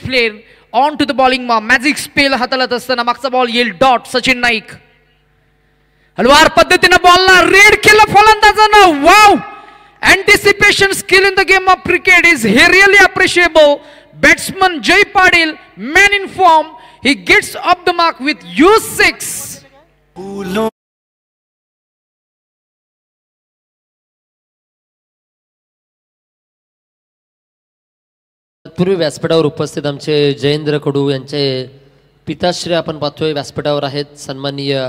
Player on to the bowling magic spell हाताळत असताना मागचा बॉल येईल डॉट सचिन नाईक. हलवार पद्धतीने बॉलला रेड केलं फलंदाजानं. Wow, anticipation skill in the game of cricket is really appreciable. Batsman Jay Padil, man in form, he gets up the mark with U6. पूर्वी व्यासपीठावर उपस्थित आमचे जयेंद्र कडू यांचे पिताश्री आपण पाहतोय व्यासपीठावर आहेत. सन्माननीय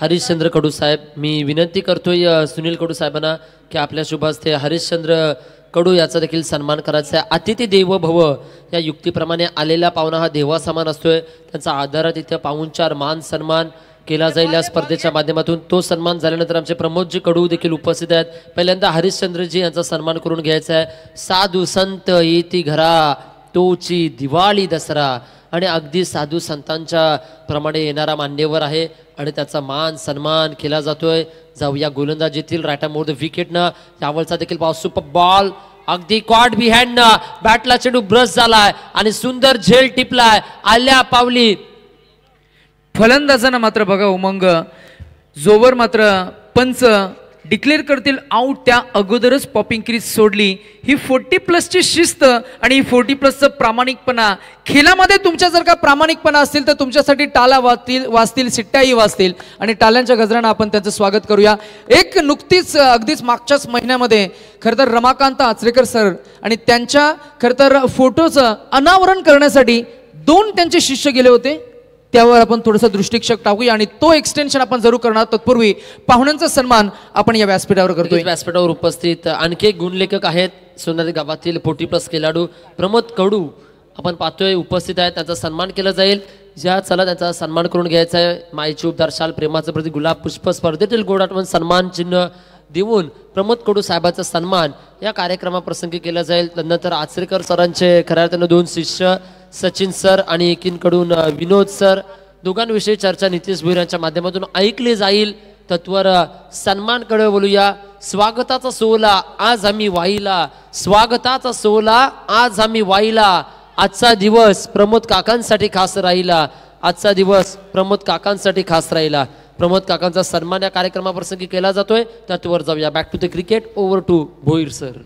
हरिश्चंद्र कडू साहेब, मी विनंती करतोय सुनील कडू साहेबांना की आपल्या शुभ हस्ते हरिश्चंद्र कडू याचा देखील सन्मान करायचा आहे. अतिथी देव भव या युक्तीप्रमाणे आलेला पाहुणा हा देवा समान असतोय. त्यांचा आदरातिथ्य पाहुणचार मान सन्मान केला जाईल या स्पर्धेच्या माध्यमातून. तो सन्मान झाल्यानंतर आमचे प्रमोदजी कडू देखील उपस्थित आहेत. पहिल्यांदा हरिश्चंद्रजी यांचा सन्मान करून घ्यायचा आहे. साधू संत येती घरा तोची दिवाळी दसरा, आणि अगदी साधू संतांच्या प्रमाणे येणारा मान्यवर आहे आणि त्याचा मान सन्मान केला जातोय. जाऊया गोलंदाजीतील राईट मोर द विकेटनं यावरचा देखील पाव सुपर बॉल अगदी कॉट बिहाइंड ना बॅटला चेंडू ब्रश झालाय आणि सुंदर झेल टिपलाय आल्या पावली. फलंदाजांना मात्र बघा उमंग, जोवर मात्र पंच डिक्लेअर करतील आउट त्या अगोदरच पॉपिंग क्रीज सोडली. ही 40+ शिस्त आणि ही 40+ प्रामाणिकपणा. खेळामध्ये तुमच्या जर का प्रामाणिकपणा असतील तर तुमच्यासाठी टाळ्या वाजतील, शिट्ट्याही वाजतील आणि टाळ्यांच्या गजरानं आपण त्यांचं स्वागत करूया. एक नुकतीच अगदीच मागच्याच महिन्यामध्ये खरं तर रमाकांत आचरेकर सर आणि त्यांच्या खरं तर फोटोचं अनावरण करण्यासाठी 2 त्यांचे शिष्य गेले होते. त्यावर आपण थोडंसं दृष्टिक्षेप टाकूया आणि तो एक्सटेन्शन आपण जरूर करणार. तत्पूर्वी पाहुण्यांचा सन्मान आपण या व्यासपीठावर करतोय. व्यासपीठावर उपस्थित आणखी एक गुणलेखक आहेत सोनारी गावातील 40+ खेळाडू प्रमोद कडू आपण पाहतोय उपस्थित आहेत. त्यांचा सन्मान केला जाईल. ज्या चला त्यांचा सन्मान करून घ्यायचा आहे. माईची उबदार शाल प्रेमाचं प्रति गुलाब पुष्प स्पर्धेतील गोड आठवण सन्मान चिन्ह देऊन प्रमोद कडू साहेबांचा सन्मान या कार्यक्रमाप्रसंगी केला जाईल. नंतर आचरेकर सरांचे खऱ्या अर्थानं 2 शिष्य सचिन सर आणि एकीकडून विनोद सर दोघांविषयी चर्चा नितीश भोईर यांच्या माध्यमातून ऐकली जाईल. तत्वर सन्मानकडे बोलूया. स्वागताचा सोहळा आज आम्ही वाहिला, स्वागताचा सोहळा आज आम्ही वाहिला. आजचा दिवस प्रमोद काकांसाठी खास राहिला, आजचा दिवस प्रमोद काकांसाठी खास राहिला. प्रमोद काकांचा सन्मान या कार्यक्रमाप्रसंगी केला जातोय. त्यावर जाऊया back to the cricket. Over to Bhoir sir.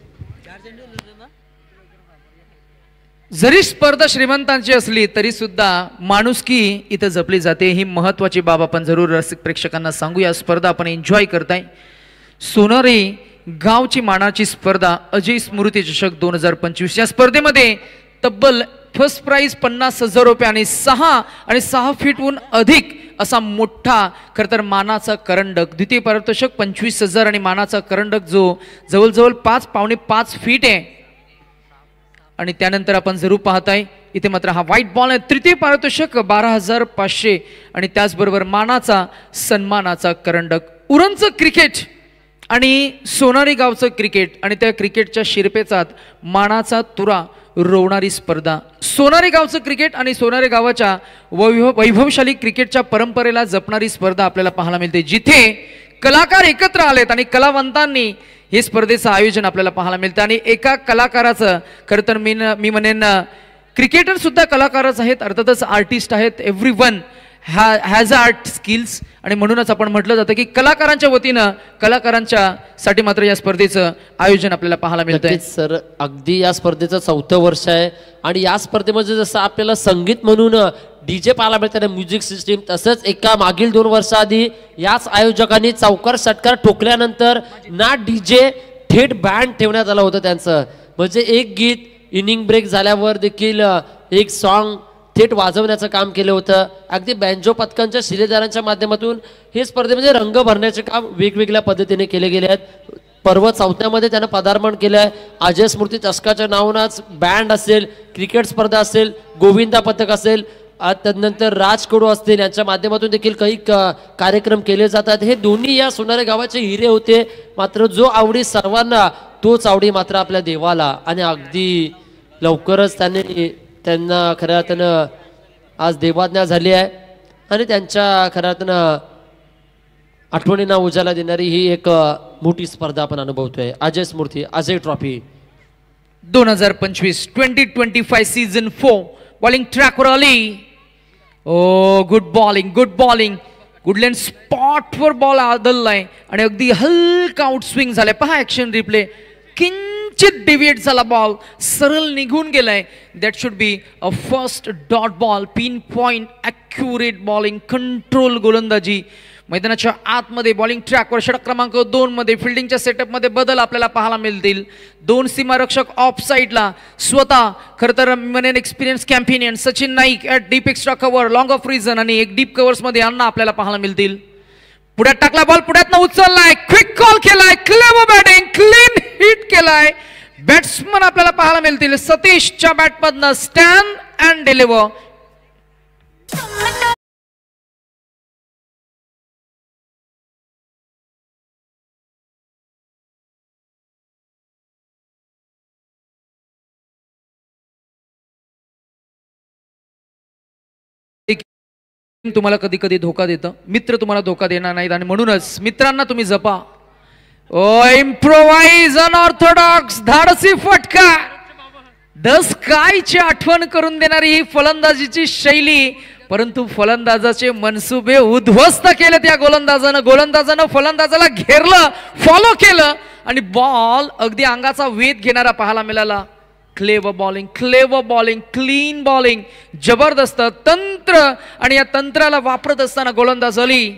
जरी स्पर्धा श्रीमंतांची असली तरी सुद्धा माणुसकी इथं जपली जाते. ही महत्वाची बाब आपण जरूर रसिक प्रेक्षकांना सांगूया. स्पर्धा आपण एन्जॉय करताय. सोनारी गावची मानाची स्पर्धा अजय स्मृती चषक 2025 या स्पर्धेमध्ये तब्बल फर्स्ट प्राइज 50,000 रुपये आणि 6 फीटहून अधिक असा मोठा खरं तर मानाचा करंडक. द्वितीय पारितोषिक 25,000 आणि मानाचा करंडक जो जवळजवळ 5.5 फीट आहे. आणि त्यानंतर आपण जरूर पाहताय इथे मात्र हा व्हाईट बॉल आहे. तृतीय पारितोषिक 12,500 आणि त्याचबरोबर मानाचा सन्मानाचा करंडक. उरणचं क्रिकेट आणि सोनारी गावचं क्रिकेट आणि त्या क्रिकेटच्या शिरपेचात मानाचा तुरा रोवणारी स्पर्धा. सोनारी गावचं क्रिकेट आणि सोनारी गावाच्या वैभवशाली क्रिकेटच्या परंपरेला जपणारी स्पर्धा आपल्याला पाहायला मिळते, जिथे कलाकार एकत्र आलेत आणि कलावंतांनी हे स्पर्धेचं आयोजन आपल्याला पाहायला मिळतं. आणि एका कलाकाराचं खरं तर मी म्हणेन क्रिकेटर सुद्धा कलाकारच आहेत, अर्थातच आर्टिस्ट आहेत. एव्हरीवन हॅज आर्ट स्किल्स आणि म्हणूनच आपण म्हटलं जातं की कलाकारांच्या वतीनं कलाकारांच्या साठी मात्र या स्पर्धेचं आयोजन आपल्याला पाहायला मिळतंय. सर अगदी या स्पर्धेचं 4थं वर्ष आहे आणि या स्पर्धेमध्ये जसं आपल्याला संगीत म्हणून डीजे पाहायला मिळतं म्युझिक सिस्टीम, तसंच एका मागील 2 वर्षाआधी याच आयोजकांनी चौकार षटकार ठोकल्यानंतर ना डीजे थेट बँड ठेवण्यात आलं होतं त्यांचं. म्हणजे एक गीत इनिंग ब्रेक झाल्यावर देखील एक सॉन्ग थेट वाजवण्याचं काम केलं होतं. अगदी बँजो पथकांच्या शिलेदारांच्या माध्यमातून हे स्पर्धेमध्ये रंग भरण्याचे काम वेगवेगळ्या पद्धतीने केले गेले आहेत. पर्व 4थ्यामध्ये त्यानं पदार्पण केलं आहे. अजय स्मृती चषकाच्या नावानंच बँड असेल, क्रिकेट स्पर्धा असेल, गोविंदा पथक असेल, त्यानंतर राजकडू असतील, यांच्या माध्यमातून देखील काही कार्यक्रम केले जातात. हे दोन्ही या सोनारी गावाचे हिरे होते. मात्र जो आवडी सर्वांना तोच आवडी मात्र आपल्या देवाला. आणि अगदी लवकरच त्यांना खऱ्या अर्थानं आज देवाज्ञा झाली आहे आणि त्यांच्या खऱ्या अर्थानं आठवणींना उजाला देणारी ही एक मोठी स्पर्धा आपण अनुभवतोय. अजय स्मृती, अजय ट्रॉफी. 2025 2025 सीझन 4 बॉलिंग ट्रॅकवर आली. ओ गुड बॉलिंग गुडलँड स्पॉटवर बॉल आदललाय आणि अगदी हलका आउट स्विंग झालाय. पहा ऍक्शन रिप्ले. किंचित डिव्हिएट झाला बॉल, सरळ निघून गेलाय. That should be a first dot ball. Pin point accurate bowling, control गोलंदाजी. मैदानाच्या आतमध्ये बॉलिंग ट्रॅकवर षटक क्रमांक 2 मध्ये फिल्डिंगच्या सेटअपमध्ये बदल आपल्याला पाहायला मिळतील. 2 सीमारक्षक ऑफ साईडला स्वतः खरं तर म्हणेन experience campaigner Sachin Naik at deep extra cover long off region आणि एक डीप कव्हर्समध्ये अण्णा आपल्याला पाहायला मिळतील. पुढ्यात टाकला बॉल, पुढ्यातनं उचललाय, क्विक कॉल केलाय, क्लेवर बॅटिंग, क्लीन हिट केलाय. बॅट्समन आपल्याला पाहायला मिळतील. सतीशच्या बॅटमधनं स्टँड अँड डिलिव्हर. तुम्हाला कधी कधी धोका देतं, मित्र तुम्हाला धोका देणार नाहीत आणि म्हणूनच मित्रांना तुम्ही जपा. ओ इम्प्रोवाइज अनऑर्थोडॉक्स धाडसी फटका. द स्कायची आठवण करून देणारी ही फलंदाजीची शैली, परंतु फलंदाजाचे मनसुबे उद्ध्वस्त केले त्या गोलंदाजानं फलंदाजाला घेरलं, फॉलो केलं आणि बॉल अगदी अंगाचा वेध घेणारा पाहायला मिळाला. क्लेवर बॉलिंग, क्लीन बॉलिंग, जबरदस्त तंत्र आणि या तंत्राला वापरत असताना गोलंदाज अली.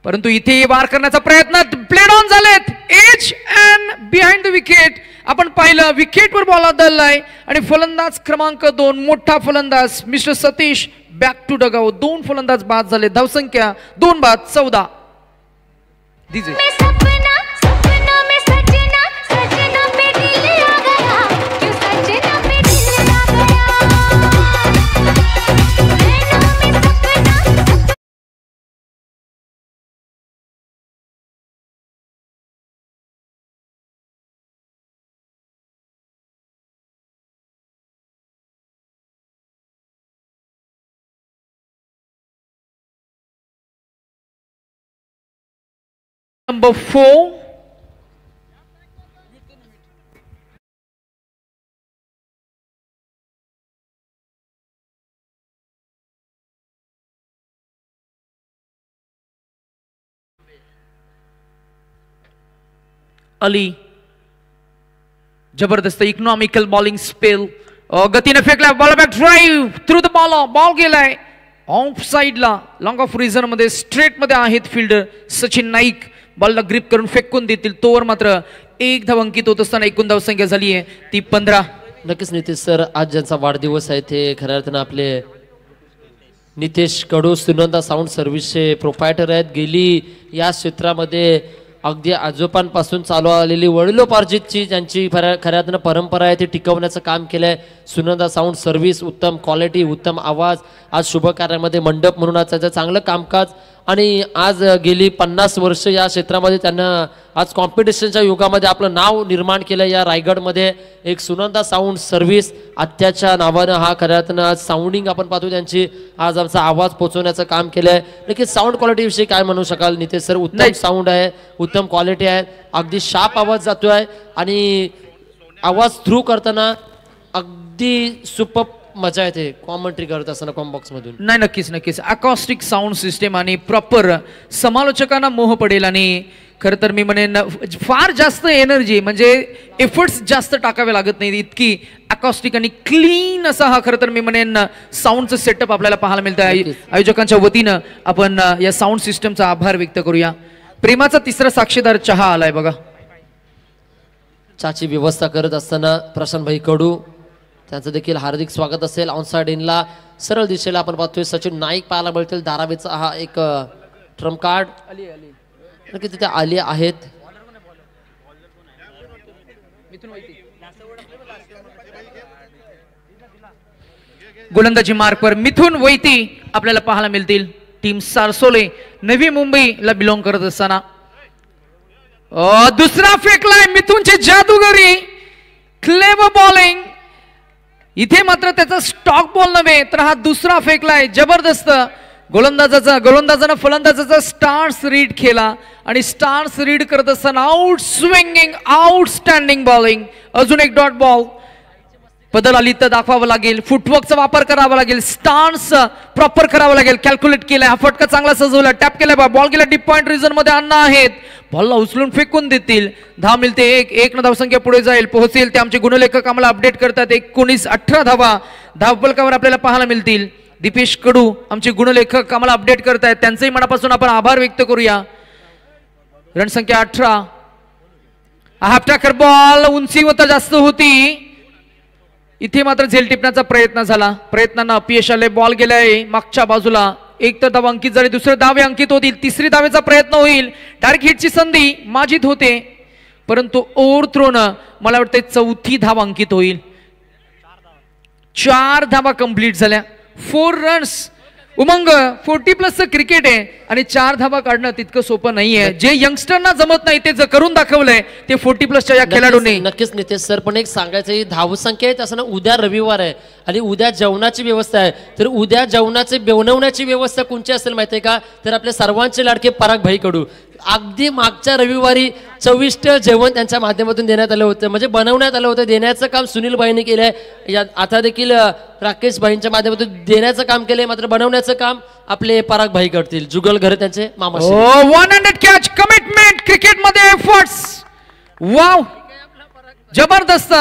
परंतु इथे वार करण्याचा प्रयत्न प्लेड ऑन झालेत. Edge and behind the wicket. आपण पाहिलं विकेटवर बॉल आदळलाय आणि फलंदाज क्रमांक 2 मोठा फलंदाज Mr Satish back to dugout. 2 फलंदाज बाद झाले. धावसंख्या 2 बाद 14. Number 4. अली. जबरदस्त इकॉनॉमिकल बॉलिंग स्पेल. गतीने फेकला ball, back drive through the ball गेलाय ऑफ साइडला. लॉंग ऑफ रिझन मध्ये स्ट्रेट मध्ये आहेत फिल्डर सचिन नाईक. बॉलला ग्रिप करून फेकून देतील. तोवर मात्र 1 धाव अंकित होत असताना एकूण धावसंख्या झाली आहे ती 15. नक्कीच नितेश सर, आज ज्यांचा वाढदिवस आहे ते खऱ्या अर्थानं आपले नितेश कडू सुनंदा साऊंड सर्व्हिसचे प्रोप्रायटर आहेत. गेली या क्षेत्रामध्ये अगदी आजोबांपासून चालू आलेली वडिलोपार्जितची ज्यांची खऱ्या अर्थानं परंपरा आहे ते टिकवण्याचं काम केलंय सुनंदा साऊंड सर्व्हिस. उत्तम क्वालिटी, उत्तम आवाज. आज शुभ कार्यामध्ये मंडप म्हणून आज त्याचं चांगलं कामकाज आणि आज गेली 50 वर्ष या क्षेत्रामध्ये त्यांना आज कॉम्पिटिशनच्या युगामध्ये आपलं नाव निर्माण केलं. या रायगडमध्ये एक सुनंदा साऊंड सर्व्हिस आत्याच्या नावानं हा खऱ्या अर्थानं आज साऊंडिंग आपण पाहतो त्यांची. आज आमचा आवाज पोहोचवण्याचं काम केलंय. नक्कीच साऊंड क्वालिटीविषयी काय म्हणू शकाल नितेश सर? उत्तम साऊंड आहे, उत्तम क्वालिटी आहे, अगदी शार्प आवाज जातोय आणि आवाज थ्रू करताना अगदी सुपर मजा येते कॉमेंट्री करत असताना कॉम्बॉक्स मधून. नाही, नक्कीच अकॉस्टिक साऊंड सिस्टम आणि प्रॉपर समालोचकांना मोह पडेल आणि खरं तर मी म्हणेन फार जास्त एनर्जी म्हणजे एफर्ट्स जास्त टाकावे लागत नाही इतकी अकॉस्टिक आणि क्लीन असा हा खरं तर मी म्हणेन साऊंडचं सेटअप आपल्याला पाहायला मिळतं. आयोजकांच्या वतीनं आपण या साऊंड सिस्टमचा आभार व्यक्त करूया. प्रेमाचा 3रा साक्षीदार चहा आलाय बघा. चहाची व्यवस्था करत असताना प्रशांत भाई कडू त्यांचं देखील हार्दिक स्वागत असेल. ऑनसाइड इनला सरळ दिशेला आपण पाहतोय सचिन नाईक पाहायला मिळतील. धारावीचा हा एक ट्रम्प कार्ड नक्की तिथे आले आहेत. गोलंदाजी मार्कवर मिथुन वैती आपल्याला पाहायला मिळतील. टीम सारसोले नवी मुंबईला बिलॉंग करत असताना दुसरा फेकलाय मिथुनचे जादूगरी. Clever bowling. इथे मात्र त्याचा स्टॉक बॉल नव्हे तर हा दुसरा फेकलाय. जबरदस्त गोलंदाजानं फलंदाजाचा स्टार्स रीड केला आणि स्टार्स रीड करत असताना आउट स्विंगिंग आउटस्टँडिंग बॉलिंग. अजून एक डॉट बॉल. बदल आली तर दाखवावं लागेल, फुटवर्कचा वापर करावा लागेल, स्टान्स प्रॉपर करावा लागेल. कॅल्क्युलेट केलाय, हा फटका चांगला सजवला, टॅप केलाय, बॉल गेला डीप पॉइंट रिजन मध्ये. अण्णा आहेत, बॉलला उचलून फेकून देतील. 10 मिळते, एक धावसंख्या पुढे जाईल, पोहोचेल. ते आमचे गुणलेखक आम्हाला अपडेट करतात. 19-18 धावा धावफलकावर आपल्याला पाहायला मिळतील. दीपेश कडू आमचे गुणलेखक आम्हाला अपडेट करतायत, त्यांचंही मनापासून आपण आभार व्यक्त करूया. रणसंख्या 18. हाफ टॅकर बॉल उंचीवर जास्त होती, इथे मात्र झेल टिपण्याचा प्रयत्न झाला, प्रयत्नांना अपयश आले. बॉल गेलाय मागच्या बाजूला. एक तर धाव अंकित झाली, दुसरे धावे अंकित होतील, तिसरी धावेचा प्रयत्न होईल. डायरेक्ट हिटची संधी माजिद होते, परंतु ओव्हर थ्रोनं मला वाटतं चौथी धाव अंकित होईल. 4 धावा कंप्लीट झाल्या. 4 रन्स. उमंग 40+ क्रिकेट आहे आणि 4 धावा काढणं तितकं सोपं नाहीये. जे यंगस्टरना जमत नाही ते जर करून दाखवलंय ते 40+ या खेळाडूंनी. नक्कीच नितेश सर, पण एक सांगायचं, धावसंख्या आहे तसं ना, उद्या रविवार आहे आणि उद्या जेवणाची व्यवस्था आहे. तर उद्या जेवणाची बनवण्याची व्यवस्था कोणची असेल माहिती आहे का? तर आपल्या सर्वांचे लाडके पराग भाई कडू. अगदी मागच्या रविवारी चविष्ट जेवण त्यांच्या माध्यमातून देण्यात आलं होतं, म्हणजे बनवण्यात आलं होतं. देण्याचं काम सुनील भाईंनी केलंय, आता देखील राकेश भाईंच्या माध्यमातून देण्याचं काम केलंय, मात्र बनवण्याचं काम आपले पराग भाई करतील. जुगल घर त्यांचे मामा. 100 कॅच कमिटमेंट क्रिकेटमध्ये एफर्ट्स. वाव, जबरदस्त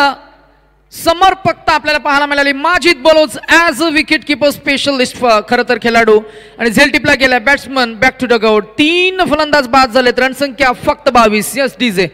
समर्पकता आपल्याला पाहायला मिळाली. Majid Baloch as a wicket keeper specialist खरं तर खेळाडू आणि झेल टिपला गेला. Batsman back to dugout. 3 फलंदाज बाद झालेत, रणसंख्या फक्त 22. Yes DJ.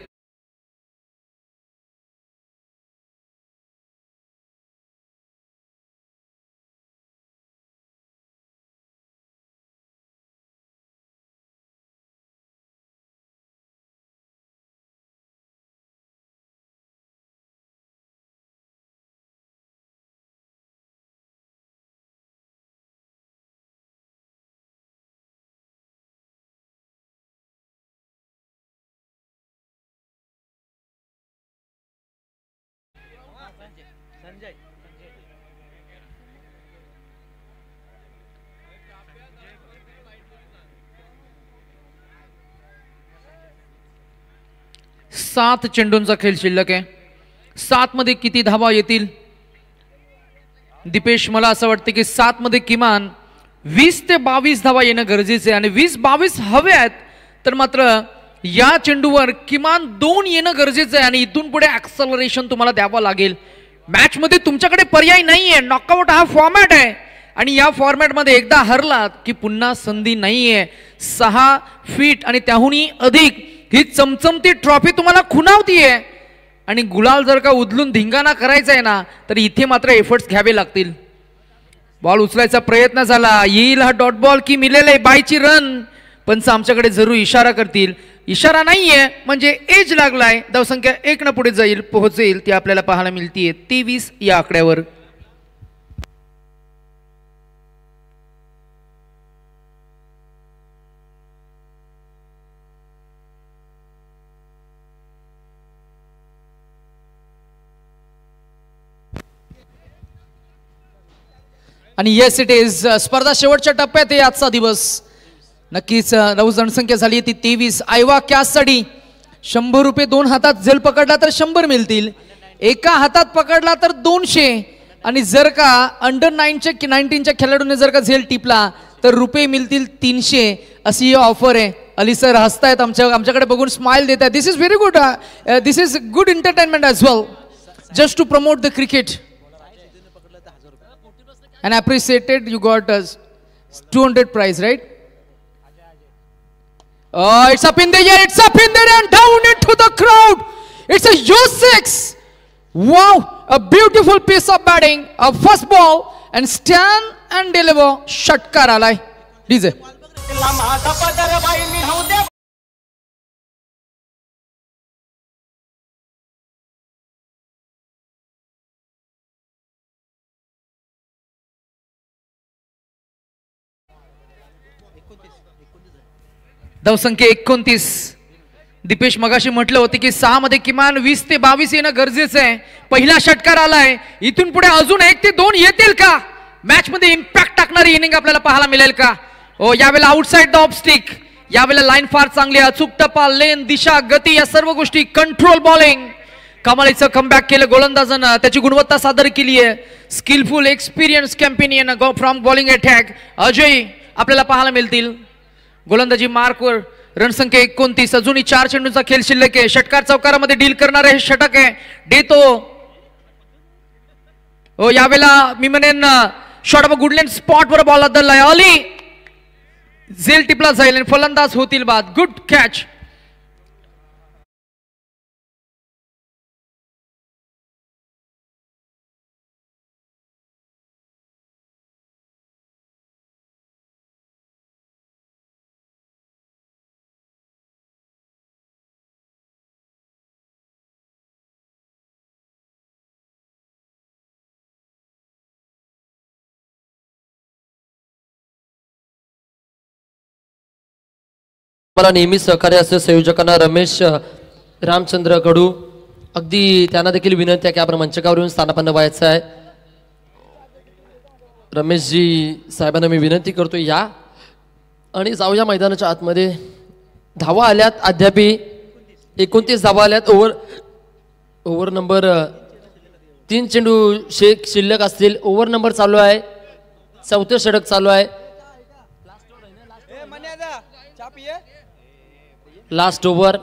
सात चेंडूंचा खेळ शिल्लक आहे. 7 मध्ये किती धावा येतील दीपेश? मला असं वाटतं की 7 मध्ये किमान 20 ते 22 धावा येणं गरजेचं आहे आणि 20-22 हवे आहेत तर मात्र या चेंडूवर किमान 2 येणं गरजेचं आहे आणि इथून पुढे ॲक्सलरेशन तुम्हाला द्यावं लागेल. मॅच मध्ये तुमच्याकडे पर्याय नाहीये. नॉकआउट हा फॉर्मॅट आहे आणि या फॉर्मॅटमध्ये एकदा हरलात की पुन्हा संधी नाहीये. 6 फीट आणि त्याहूनही अधिक ही चमचमती ट्रॉफी तुम्हाला खुणावतीये आणि गुलाल जर का उधलून धिंगाणा करायचा आहे ना तर इथे मात्र एफर्ट्स घ्यावे लागतील. बॉल उचलायचा प्रयत्न झाला, येईल हा डॉट बॉल की मिळेल आहे बायची रन. पंच आमच्याकडे जरूर इशारा करतील. इशारा नाहीये म्हणजे एज लागलाय. धावसंख्या 1 न पुढे जाईल, पोहोचेल ती आपल्याला पाहायला मिळतीये 23 या आकड्यावर. आणि येस इट इज. स्पर्धा शेवटच्या टप्प्यात आहे आजचा दिवस. नक्कीच जनसंख्या झाली ती 23. आयवा कॅचसाठी 100 रुपये. 2 हातात झेल पकडला तर 100 मिळतील, एका हातात पकडला तर 200 आणि जर का अंडर 19च्या खेळाडूने जर का झेल टिपला तर रुपये मिळतील 300. अशी ही ऑफर आहे. अली सर हसतायत, आमच्याकडे बघून स्माइल देत आहेत. This is very good. This is good entertainment as well, just to promote the cricket and appreciated. You got 200 prize, right? It's up in the air, it's up in the air and down into the crowd. It's a U6. Wow, a beautiful piece of batting, a first ball and stand and deliver. षटकार आलाय DJ. धावसंख्या 29. दीपेश मगाशी म्हटलं होतं की 6 मध्ये किमान 20 ते 22 येणं गरजेचं आहे. पहिला षटकार आलाय, इथून पुढे अजून 1 ते 2 येतील का? मॅच मध्ये इम्पॅक्ट टाकणारी इनिंग आपल्याला पाहायला मिळेल का? ओ यावेळेला आउटसाइड द ऑफ स्टिक, यावेळेला लाईन फार चांगली, अचूक टप्पा, लेन, दिशा, गती या सर्व गोष्टी, कंट्रोल बॉलिंग, कमालीचं कमबॅक केलं गोलंदाजानं, त्याची गुणवत्ता सादर केली आहे. Skilful experience campaigner go from bowling attack Ajay आपल्याला पाहायला मिळतील. गोलंदाजी मार्कवर रणसंख्या 29, अजूनही 4 चेंडूंचा खेळ शिल्लक आहे. षटकार चौकारामध्ये डील करणारे हे षटक आहे. देतो ओ यावेळेला मी म्हणेन शॉट ऑफ गुडलँड स्पॉट वर बॉल आदळलाय. अली झेल टिपला जाईल आणि फलंदाज होतील बाद. Good catch. मला नेहमी सहकार्य असं संयोजकांना रमेश रामचंद्र कडू, अगदी त्यांना देखील विनंती आहे की आपण मंचकावर येऊन स्थानापन्न व्हायचं आहे. रमेशजी साहेबांना मी विनंती करतो या आणि जाऊया मैदानाच्या आतमध्ये. धावा आल्यात अद्याप 29 धावा आल्यात. ओव्हर नंबर 3 चेंडू शिल्लक असतील. ओव्हर नंबर चालू आहे, 4थं षटक चालू आहे. Last over.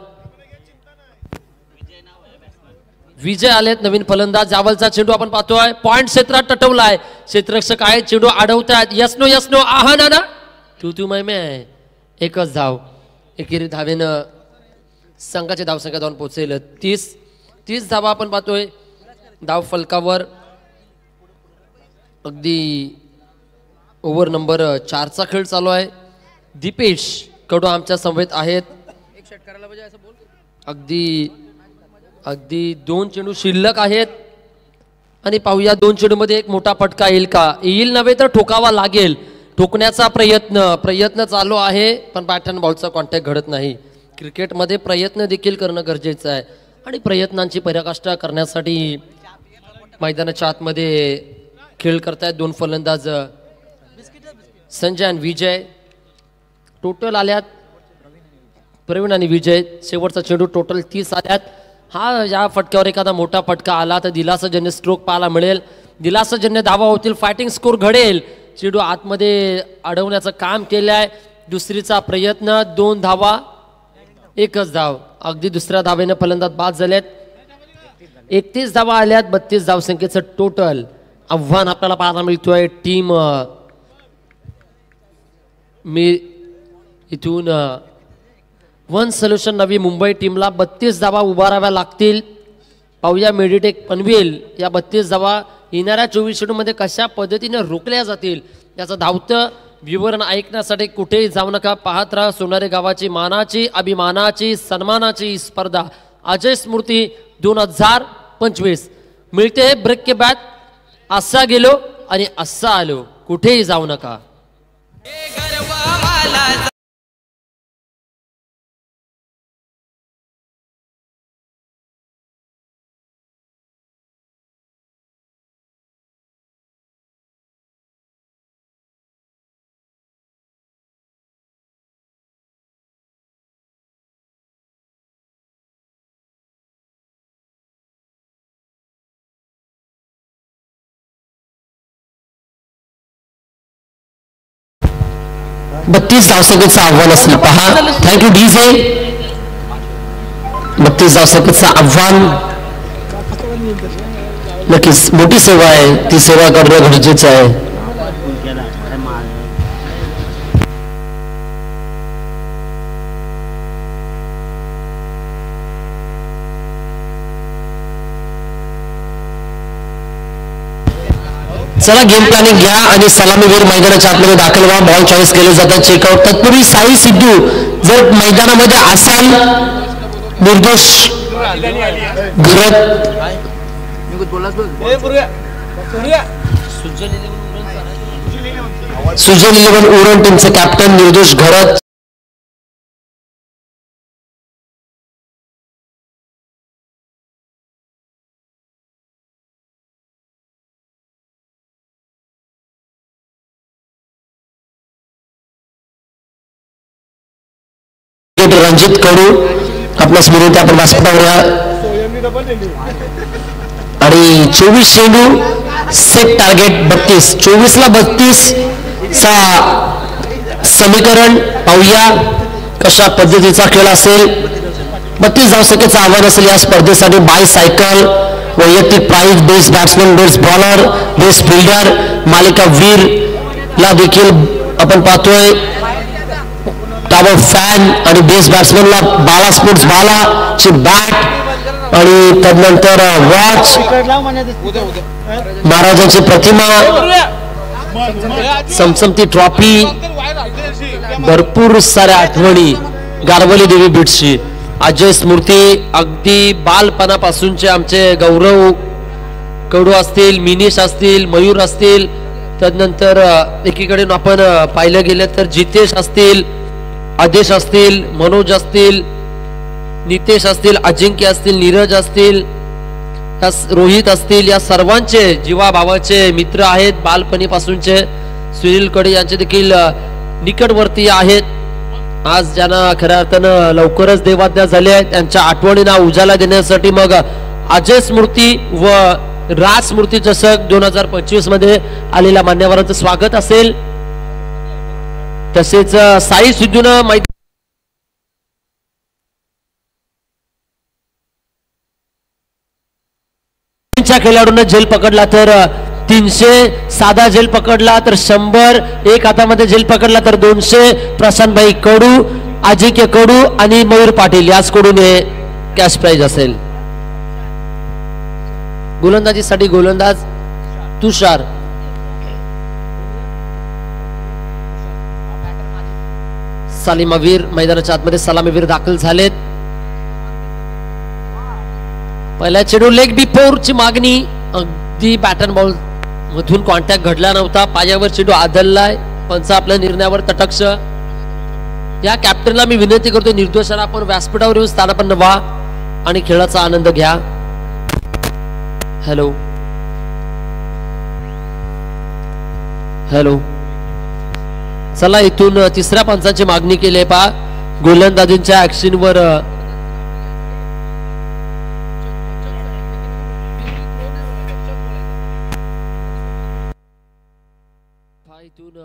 विजय आलेत नवीन फलंदाज. जावलचा चेंडू आपण पाहतोय पॉइंट क्षेत्रात टटवलाय. क्षेत्ररक्षक आहे, चेंडू अडवतायत. यस्नो यस्नो आहा ना तू मैमे आहे. एकच धाव. एकेरी धावेनं संघाची धावसंख्या जाऊन पोहोचेल 30 धावा आपण पाहतोय धाव फलकावर. अगदी ओव्हर नंबर 4चा खेळ चालू आहे. दीपेश कडू आमच्या समवेत आहेत. अगदी 2 चेंडू शिल्लक आहेत आणि पाहूया 2 चेंडू मध्ये एक मोठा फटका येईल का? येईल नव्हे तर ठोकावा लागेल. ठोकण्याचा प्रयत्न चालू आहे पण बॅट अँड बॉलचा कॉन्टॅक्ट घडत नाही. क्रिकेटमध्ये प्रयत्न देखील करणं गरजेचं आहे आणि प्रयत्नांची पराकाष्ठा करण्यासाठी मैदानाच्या आतमध्ये खेळ करतायत 2 फलंदाज संजय आणि विजय. टोटल आल्यात प्रवीण आणि विजय. शेवटचा चेंडू टोटल 30 आल्यात. या फटक्यावर एखादा मोठा फटका आला तर दिलासाजन्य स्ट्रोक पाहायला मिळेल. दिलासाजन्य धावा होतील, फायटिंग स्कोर घडेल. चेंडू आतमध्ये अडवण्याचं काम केलं आहे. दुसरीचा प्रयत्न, 2 धावा, एकच धाव. अगदी दुसऱ्या धावेनं फलंदाज बाद झालेत. 31 धावा आल्यात. 32 धावसंख्येचं टोटल. आव्हान आपल्याला पाहायला मिळतोय टीम मी इथून वन सोल्युशन नवी मुंबई टीमला 32 धावा उभाराव्या लागतील. पाहूया मेडिटेक पनवेल या 32 धावा येणाऱ्या 24 षटकांमध्ये कशा पद्धतीने रोखल्या जातील याचं धावतं विवरण ऐकण्यासाठी कुठेही जाऊ नका. पाहत राहा सोनारे गावाची मानाची, अभिमानाची, सन्मानाची स्पर्धा अजय स्मृती 2025. मिळते ब्रेक के बाद. असा गेलो आणि असा आलो. कुठेही जाऊ नका. बत्तीस धावसंख्येचं आव्हान असेल पहा. Thank you DJ. 32 धावसंख्येचं आव्हान नक्कीच मोठी सेवा आहे. ती सेवा करणं गरजेचं आहे. चला गेम प्लॅनिंग घ्या आणि सलामीवीर मैदानाच्या आतमध्ये दाखल व्हा. बॉल चॉईस केले जातात. चेकआउट. तत्पूर्वी साई सिद्धू जर मैदानामध्ये असाल, निर्दोष घरत सुजल 11 उरण टीमचे कॅप्टन निर्दोष घरत. ॲडव्होकेट रणजित कडू आपणास विनंती आपण व्यासपीठावर या. आणि 24 चेंडू सेट टार्गेट 32. 24ला 32 चा समीकरण पाहूया कशा पद्धतीचा खेळ असेल. 32 धावसंख्येचं आव्हान असेल या स्पर्धेसाठी. बाय सायकल, वैयक्तिक prize, best batsman, best bowler, best fielder, मालिका वीर ला देखील आपण पाहतोय. टॉवर फॅन आणि बेस्ट बॅट्समनला बाला स्पोर्ट्स बाला ची बॅट आणि तदनंतर वॉच, महाराजांची प्रतिमा, समसमती ट्रॉफी, भरपूर साऱ्या आठवणी गारवली देवी बीट्सची. अजय स्मृती अगदी बालपणापासूनचे आमचे गौरव कडू असतील, मिनिश असतील, मयूर असतील, तदनंतर एकीकडे आपण पाहिलं गेलं तर जितेश असतील, आदेश असतील, मनोज असतील, नितेश असतील, अजिंक्य असतील, नीरज असतील, रोहित असतील, या सर्वांचे जीवाभावाचे मित्र आहेत बालपणीपासूनचे. सुनील कडे यांचे देखील निकटवर्ती आहेत. आज ज्यांना खऱ्या अर्थानं लवकरच देवाज्ञा झाली आहे त्यांच्या आठवणींना उजाला देण्यासाठी मग अजय स्मृती व राज स्मृती चषक 2025 मध्ये आलेल्या मान्यवरांचं स्वागत असेल. तसेच साई सिद्धूनं खेळाडूंना झेल पकडला तर 300, साधा झेल पकडला तर 100, एक हातामध्ये झेल पकडला तर 200. प्रशांतभाई कडू, अजिंक्य कडू आणि मयूर पाटील याच कडून हे कॅश प्राइज असेल. गोलंदाजीसाठी गोलंदाज तुषार, सलामीवीर मैदानाच्या आतमध्ये सलामीवीर दाखल झालेत. पहिल्या चेंडू लेग बिफोर ची मागणी, अगदी बॅटन बॉल मधून कॉन्टॅक्ट घडला नव्हता. पायावर चेंडू आदललाय. पंच आपल्या निर्णयावर तटक्ष. या कॅप्टनला मी विनंती करतो निर्दोषाला आपण व्यासपीठावर येऊन स्थानापन्न व्हा आणि खेळाचा आनंद घ्या. हॅलो हॅलो, चला इथून तिसऱ्या पंचाची मागणी केली पहा. गोलंदाजींच्या ऍक्शनवर इथून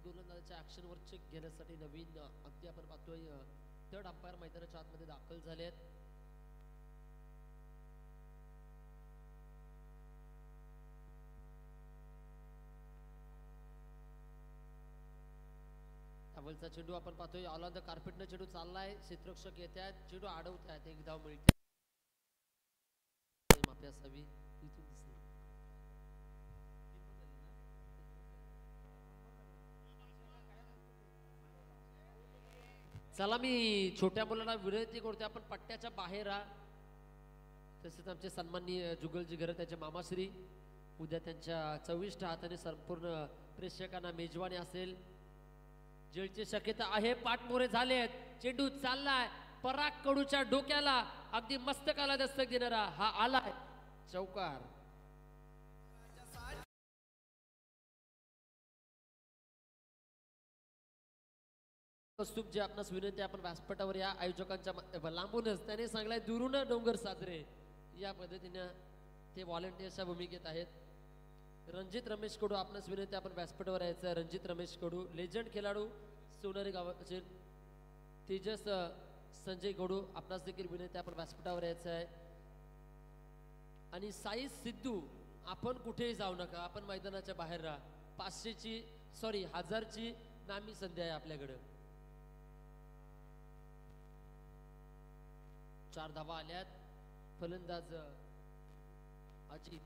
गोलंदाजाच्या ऍक्शनवर चेक घेण्यासाठी नवीन अगदी आपण पाहतोय थर्ड अंपायर मैदानाच्या आतमध्ये दाखल झालेत. धावलचा चेंडू आपण पाहतोय. ऑल ऑन द कार्पेटनं चेंडू चाललाय. क्षेत्ररक्षक येत आहेत, चेंडू अडवत आहेत. एक धाव मिळते. माफी असावी इथून दिसते. चला मी छोट्या मुलांना विनंती करतो आपण पट्ट्याच्या बाहेर राहा. तसेच आमचे सन्माननीय जुगलजी घर त्यांचे मामाश्री उद्या त्यांच्या 24 हाताने संपूर्ण प्रेक्षकांना मेजवानी असेल. जेलची शक्यता आहे. पाठमोरे झालेत. चेंडू चाललाय. पराग कडूच्या डोक्याला अगदी मस्तकाला दस्तक देणारा हा आलाय चौकार. कौस्तुभ जे आपणास विनंती आपण व्यासपीठावर या. आयोजकांच्या लांबूनच त्याने सांगलाय दुरून डोंगर साजरे या पद्धतीने ते व्हॉलंटियर्सच्या भूमिकेत आहेत. रणजित रमेश कडू आपणास विनंती आपण व्यासपीठावर यायचं. रणजित रमेश कडू लेजंड खेळाडू सोनारी गावाचे. तेजस संजय कडू आपणास देखील विनंती आपण व्यासपीठावर यायचं आहे. आणि साई सिद्धू आपण कुठेही जाऊ नका, आपण मैदानाच्या बाहेर राहा. 500ची 1000ची नामी संधी आहे आपल्याकडे. 4 धावा आल्यात. फलंदाज अजित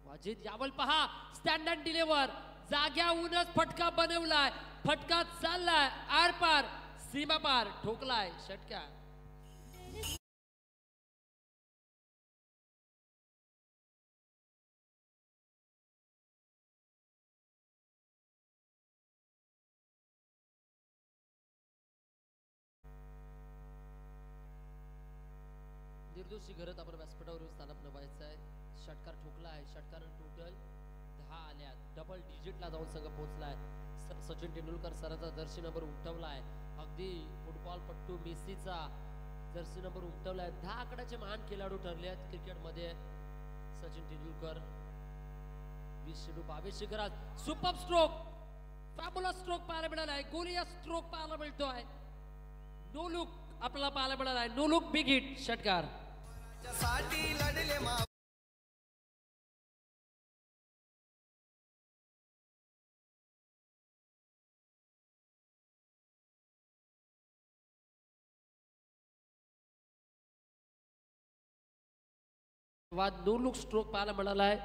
वाजिद यावल पहा. स्टँड अँड डिलिव्हर जाग्याहूनच फटका बनवलाय. फटका चाललाय आर पार सीमा पार ठोकलाय षटकार. निर्दोषी घरात आपण व्यासपीठावरून स्थानापन्न व्हायचं आहे. षटकार ठोकला आहे. षटकार टोटल 10 आल्यात. डबल डिजिटला जाऊन संघ पोहोचलाय. सचिन तेंडुलकर सरांचा जर्सी नंबर उमटवला आहे. अगदी फुटबॉल पट्टू मेसीचा जर्सी नंबर उमटवलाय. 10 आकड्याचे महान खेळाडू ठरले आहेत क्रिकेटमध्ये. सचिन तेंडुलकर 20 चेंडू 22 शिखरात. सुपर स्ट्रोक, फॅब्युलस स्ट्रोक पाहायला मिळाला आहे. गोलिया स्ट्रोक पाहायला मिळतोय. नो लुक आपल्याला पाहायला मिळाला आहे. नो लुक बिग हिट षटकार. नो लुक स्ट्रोक पाहायला मिळाला आहे.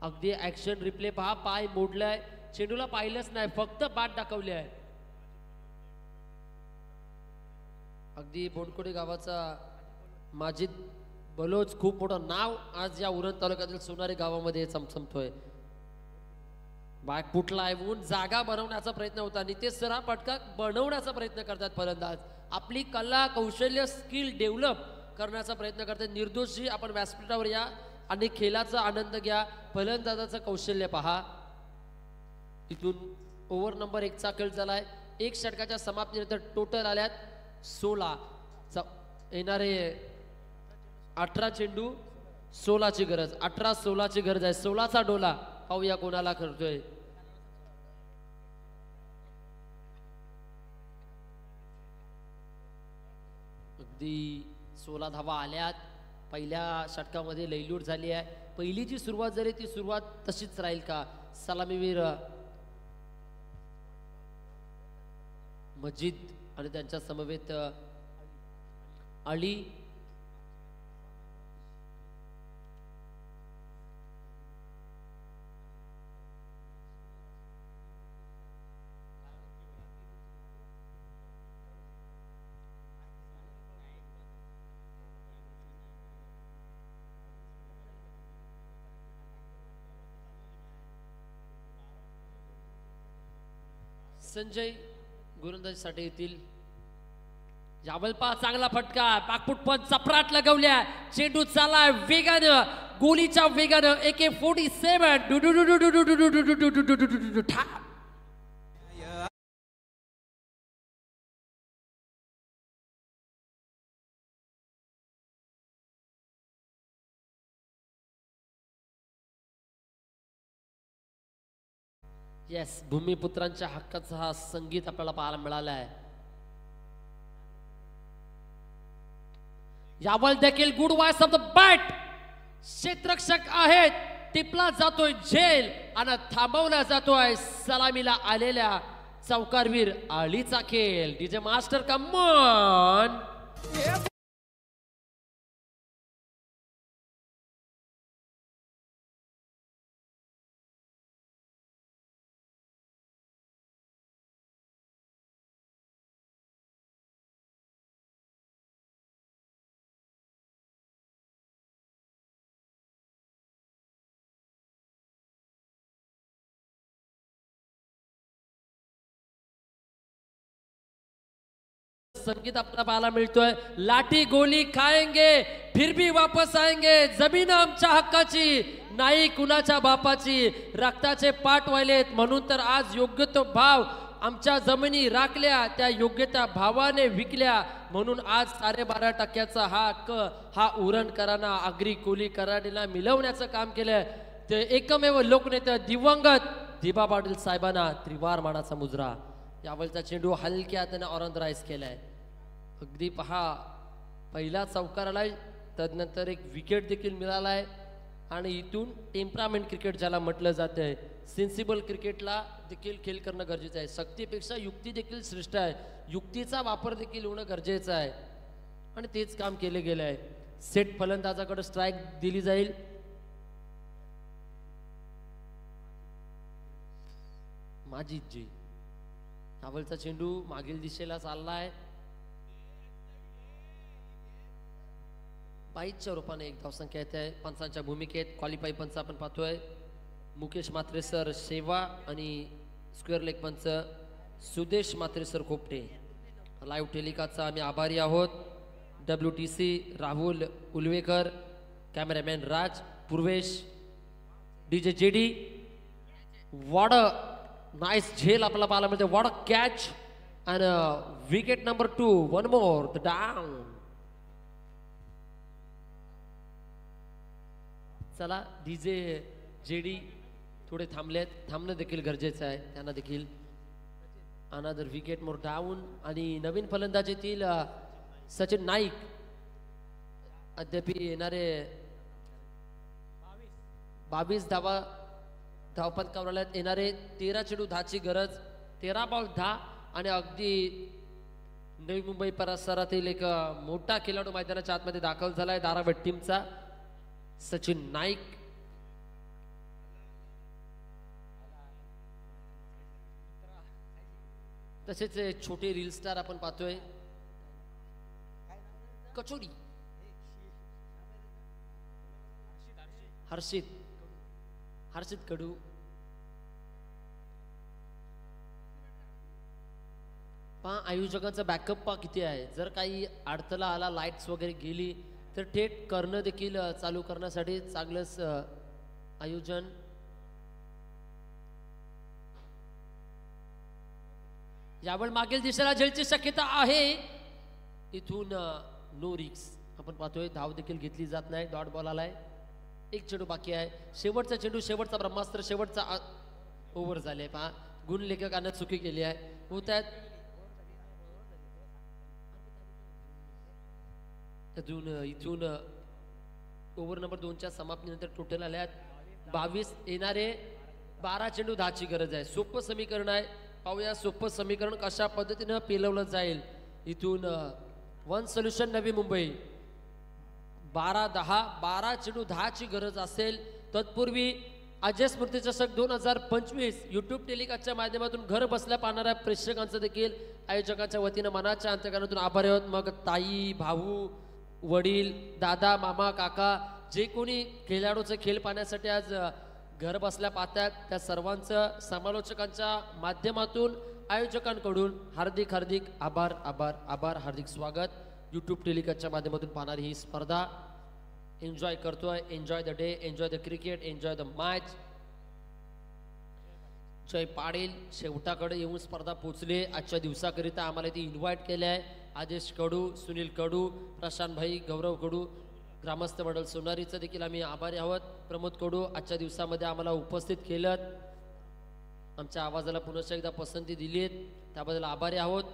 अगदी ऍक्शन रिप्ले पहा. पाय मोडलाय. चेंडूला पाहिलंच नाही, फक्त बाट दाखवली आहे. अगदी बोंडकोडे गावाचा माजिद बलोच खूप मोठं नाव आज या उरण तालुक्यातील सोनारी गावामध्ये चमचमतोय. बाग फुटलाय. ऊन जागा बनवण्याचा प्रयत्न होता. नितेश सरा पटका बनवण्याचा प्रयत्न करतात फलंदाज. आपली कला कौशल्य स्किल डेव्हलप करण्याचा प्रयत्न करतात. निर्दोषी आपण व्यासपीठावर या आणि खेळाचा आनंद घ्या. फलंदाजाचं कौशल्य पहा. इथून ओव्हर नंबर 1 चा खेळ झालाय. 1 षटकाच्या समाप्तीनंतर टोटल आल्यात 16. येणारे 18 चेंडू 16 ची गरज. 18-16 ची गरज आहे. 16चा डोला पाहूया कोणाला करतोय. अगदी 16 धावा आल्यात. पहिल्या षटकामध्ये लयलूट झाली आहे. पहिली जी सुरुवात झाली ती सुरुवात तशीच राहील का? सलामीवीर मजिद आणि त्यांच्या समवेत अली. संजय गोलंदाजीसाठी येतील. यावलपा चांगला फटका. पाकपुट पण चपराट लगवल्या. चेंडू चाललाय वेगानं. गोलीच्या वेगानं. AK-47 yes. भूमिपुत्रांच्या हक्काचा हा संगीत आपल्याला पाहायला मिळाला आहे. यावल देखील good vice of the bat. क्षेत्ररक्षक आहेत. टिपला जातोय झेल आणि थांबवला जातोय सलामीला आलेल्या चौकारवीर आळीचा खेळ. DJ master come on. संगीत आपल्याला पाहायला मिळतोय. लाठी गोली खाएंगे फिर भी वापस आएंगे. जमीन आमच्या हक्काची नाही कुणाच्या बापाची. रक्ताचे पाठ व्हायलेत म्हणून तर आज योग्य तो भाव आमच्या जमिनी राखल्या. त्या योग्य त्या भावाने विकल्या म्हणून आज 12.5% हा हक्क हा उरणकरांना आगरी कोली कराडीला मिळवण्याचं काम केलंय. ते एकमेव लोकनेते दिवंगत दिबा पाटील साहेबांना त्रिवार मानाचा मुजरा. यावलचा चेंडू हलक्या हाताने ऑरंदराईज केलाय. अगदी पहा. पहिला चौकार आलाय. तदनंतर एक विकेट देखील मिळालाय. आणि इथून टेम्परामेंट क्रिकेट ज्याला म्हटलं जातंय, सेन्सिबल क्रिकेटला देखील खेळ करणं गरजेचं आहे. शक्तीपेक्षा युक्ती देखील श्रेष्ठ आहे. युक्तीचा वापर देखील होणं गरजेचं आहे आणि तेच काम केले गेलं आहे. सेट फलंदाजाकडे स्ट्राईक दिली जाईल. माजिदजी. यावलचा चेंडू मागील दिशेला चाललाय. 22च्या रूपाने एक धावसंख्या येत आहे. पंचांच्या भूमिकेत क्वालिफाय पंच आपण पाहतोय. मुकेश म्हात्रे सर शेवा आणि स्क्वेअर लेग पंच सुदेश म्हात्रे सर खोपटे. लाईव्ह टेलिकास्टचा आम्ही आभारी आहोत. WTC Rahul Ulvekar, cameraman Raj Purvesh, DJ JD. What a nice झेल आपल्याला पाहायला मिळते. What a catch and wicket number 2. One more the down. चला DJ JD थोडे थांबणं देखील गरजेचं आहे. त्यांना देखील अनदर विकेट मोर डाऊन. आणि नवीन फलंदाजीतील सचिन नाईक अद्याप येणारे 22 धावपत्कावरल्यात येणारे 13 चेंडू 10ची गरज. 13 बॉल 10 आणि अगदी नवी मुंबई परिसरातील एक मोठा खेळाडू मैदानाच्या आतमध्ये दाखल झालाय धारावीड टीमचा सचिन नाईक. तसेच छोटे रील स्टार आपण पाहतोय कचोरी हर्षित कडू. पहा आयोजकांचा बॅकअप पहा किती आहे. जर काही अडथळा आला लाईट्स वगैरे गेली तर थेट करणं देखील चालू करण्यासाठी चांगलंच आयोजन. यावेळी मागील दिशेला झेलची शक्यता आहे. इथून नो रिक्स आपण पाहतोय. धाव देखील घेतली जात नाही. डॉट बॉल आलाय. एक चेंडू बाकी आहे. शेवटचा चेंडू शेवटचा ब्रह्मास्त्र शेवटचा ओव्हर झाले. पहा गुण लेखकानं चुकी केली आहे. होत आहेत इथून ओव्हर नंबर 2च्या समाप्तीनंतर टोटल आल्यात 22. येणारे 12 चेंडू 10ची गरज आहे. सोपं समीकरण आहे. पाहूया सोपं समीकरण कशा पद्धतीनं पेलवलं जाईल. इथून वन सोल्युशन नवी मुंबई 12 चेंडू 10ची गरज असेल. तत्पूर्वी अजय स्मृती चषक 2025 युट्यूब टेलिकास्टच्या माध्यमातून घर बसल्या पाहणाऱ्या प्रेक्षकांचं देखील आयोजकांच्या वतीनं मनाच्या अंतर्गतातून आभारी आहोत. मग ताई, भाऊ, वडील, दादा, मामा, काका जे कोणी खेळाडूचे खेळ पाहण्यासाठी आज घर बसल्या पाहतात त्या सर्वांचं समालोचकांच्या माध्यमातून आयोजकांकडून हार्दिक आभार आभार आभार हार्दिक स्वागत. यूट्यूब टेलिकास्टच्या माध्यमातून पाहणारी ही स्पर्धा एन्जॉय करतोय. Enjoy the day, enjoy the cricket, enjoy the match. Jay Patil शेवटाकडे येऊन स्पर्धा पोचले. आजच्या दिवसाकरिता आम्हाला ती इन्व्हाइट केले आहे. आदेश कडू, सुनील कडू, प्रशांत भाई, गौरव कडू, ग्रामस्थ मंडळ सोनारीचं देखील आम्ही आभारी आहोत. प्रमोद कडू आजच्या दिवसामध्ये आम्हाला उपस्थित केलं. आमच्या आवाजाला पुन्हा एकदा पसंती दिलीत त्याबद्दल आभारी आहोत.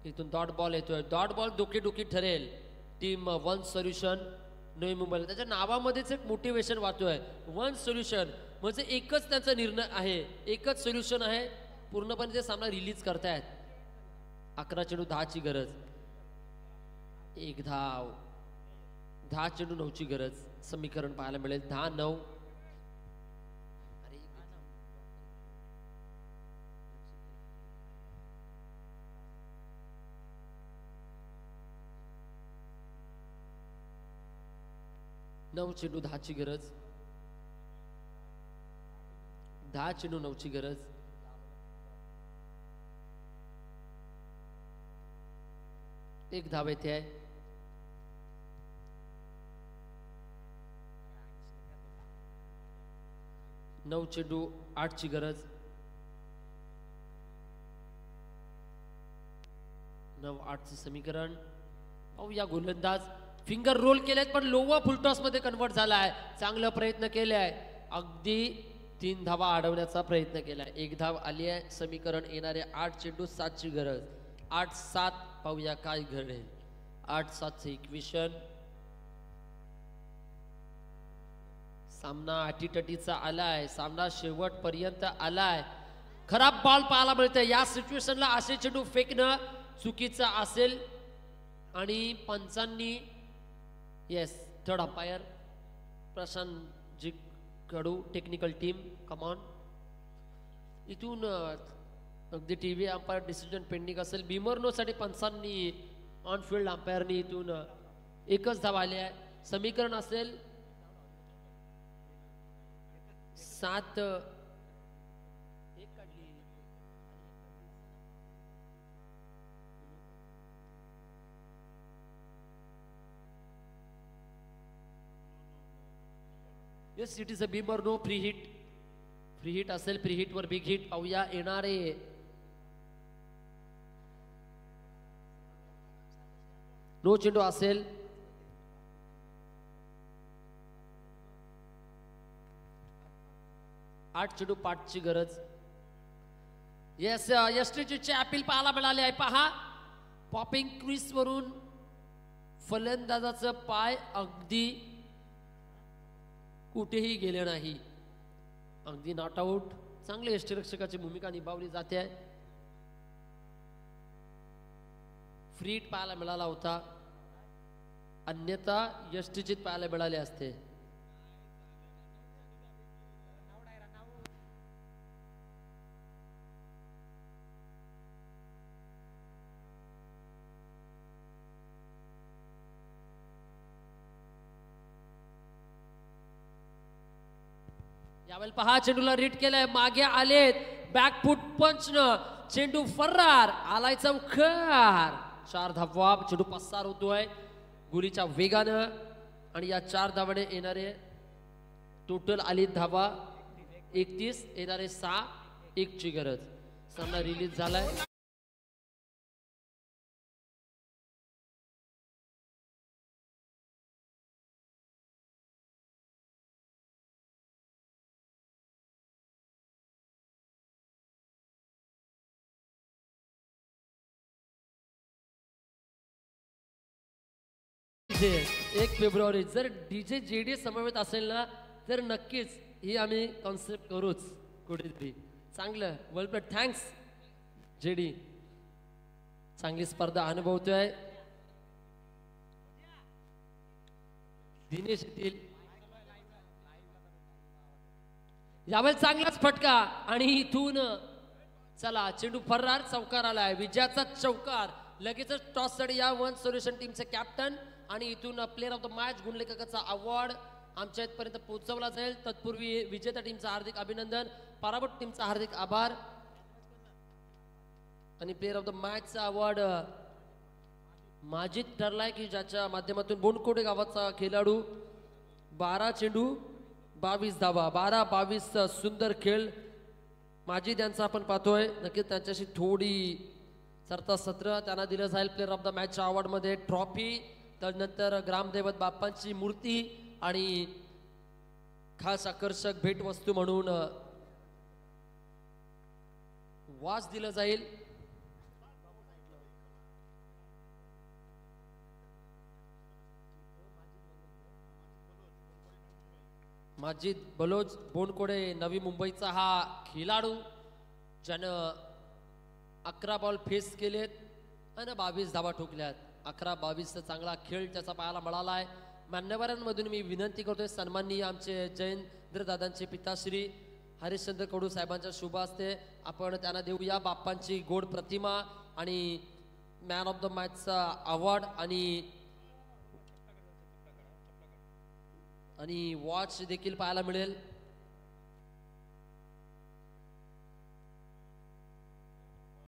इथून डॉट बॉल येतोय. डॉट बॉल डोकी ठरेल. टीम वन सोल्युशन नवी मुंबईला त्याच्या नावामध्येच एक मोटिवेशन वाटतोय. वन सोल्युशन म्हणजे एकच त्यांचा निर्णय आहे. एकच सोल्युशन आहे. पूर्णपणे ते सामना रिलीज करतायत. 11 चेंडू 10ची गरज. एक धाव. 10 चेंडू 9ची गरज. समीकरण पाहायला मिळेल 10-9. 9 चेंडू 10ची गरज. 10 चेंडू 9ची गरज. एक धाव येथे आहे. नऊ चेंडू 8ची गरज. 9-8चं समीकरण. पाहूया गोलंदाज फिंगर रोल केलेत पण लोवा फुलटॉस मध्ये कन्वर्ट झाला आहे. चांगला प्रयत्न केले आहे. अगदी 3 धावा अडवण्याचा प्रयत्न केलाय. एक धाव आली आहे. समीकरण येणारे 8 चेंडू 7ची गरज. 8-7 पाहूया काय घडेल. 8-7चं इक्वेशन. सामना अटीतटीचा आलाय. सामना शेवटपर्यंत आलाय. खराब बॉल पाहायला मिळतंय. या सिच्युएशनला असे चेंडू फेकणं चुकीचं असेल आणि पंचांनी yes third umpire Prashant ji कडू टेक्निकल टीम कमॉन. इथून अगदी टीव्ही अंपायर डिसिजन पेंडिंग असेल. बिमर्नोसाठी पंचांनी ऑन फील्ड अंपायरनी इथून एकच धाव आली आहे. समीकरण असेल 7. Yes it is a beam और no free hit. Free hit असेल, फ्री हिट वर बिग हिट. पाहूया येणारे नो चेंडू असेल. आठ चेंडू पाठची गरज. येस यष्टीची अपील पाहायला मिळाले आहे. पहा पॉपिंग क्रीज वरून फलंदाजाचं पाय अगदी कुठेही गेले नाही, अगदी नॉट आउट. चांगले यष्टीरक्षकाची भूमिका निभावली जाते आहे. फ्री हिट पाहायला मिळाला होता, अन्यथा यष्टीचित पाहायला मिळाले असते. यावेळी पहा चेंडूला रीट केलंय, मागे आलेत, बॅकफूट पंचनं चेंडू फरार आलाय चौकार. 4 धावा. चेंडू पसार होतोय गुलीच्या वेगानं आणि या 4 धावाने येणारे टोटल आली धावा 31, येणारे 6. 1 ची गरज. सामना रिलीज झालाय. एक फेब्रुवारी जर डीजे जेडी समवेत असेल ना तर नक्कीच ही आम्ही कॉन्सेप्ट करूच कुठेतरी. चांगलं वेल प्लेड. Thanks JD. चांगली स्पर्धा अनुभवतोय दिनेश येथील. यावेळी चांगलाच फटका आणि इथून चला चेंडू फरार. चौकार आलाय, विजयाचा चौकार. लगेचच टॉस साठी या वन सोल्युशन टीमचे कॅप्टन आणि इथून प्लेअर ऑफ द मॅच गुणलेखकाचा अवॉर्ड आमच्या इथपर्यंत पोहोचवला जाईल. तत्पूर्वी विजेता टीमचं हार्दिक अभिनंदन, पराभूत टीमचा हार्दिक आभार आणि प्लेअर ऑफ द मॅचचा अवॉर्ड माजिद ठरलाय की ज्याच्या माध्यमातून बोंडकोटे गावाचा खेळाडू 12 चेंडू 22 धावा. 12-22 सुंदर खेळ माजिद यांचा आपण पाहतोय. नक्कीच त्यांच्याशी थोडी चर्चा सत्र त्यांना दिलं जाईल. प्लेअर ऑफ द मॅचच्या अवॉर्ड मध्ये ट्रॉफी, त्यानंतर ग्रामदैवत बाप्पांची मूर्ती आणि खास आकर्षक भेटवस्तू म्हणून वास दिलं जाईल. माजिद बलोच बोंडकोडे नवी मुंबईचा हा खेळाडू ज्यानं 11 बॉल फेस केलेत आणि 22 धावा ठोकल्यात. 11-22 चांगला खेळ त्याचा पाहायला मिळाला आहे. मान्यवरांमधून मी विनंती करतोय सन्माननीय आमचे जयेंद्र दादांचे पिताश्री हरिश्चंद्र कडू साहेबांच्या शुभ हस्ते आपण त्यांना देऊया बाप्पांची गोड प्रतिमा आणि मॅन ऑफ द मॅचचा अवॉर्ड आणि वॉच देखील पाहायला मिळेल.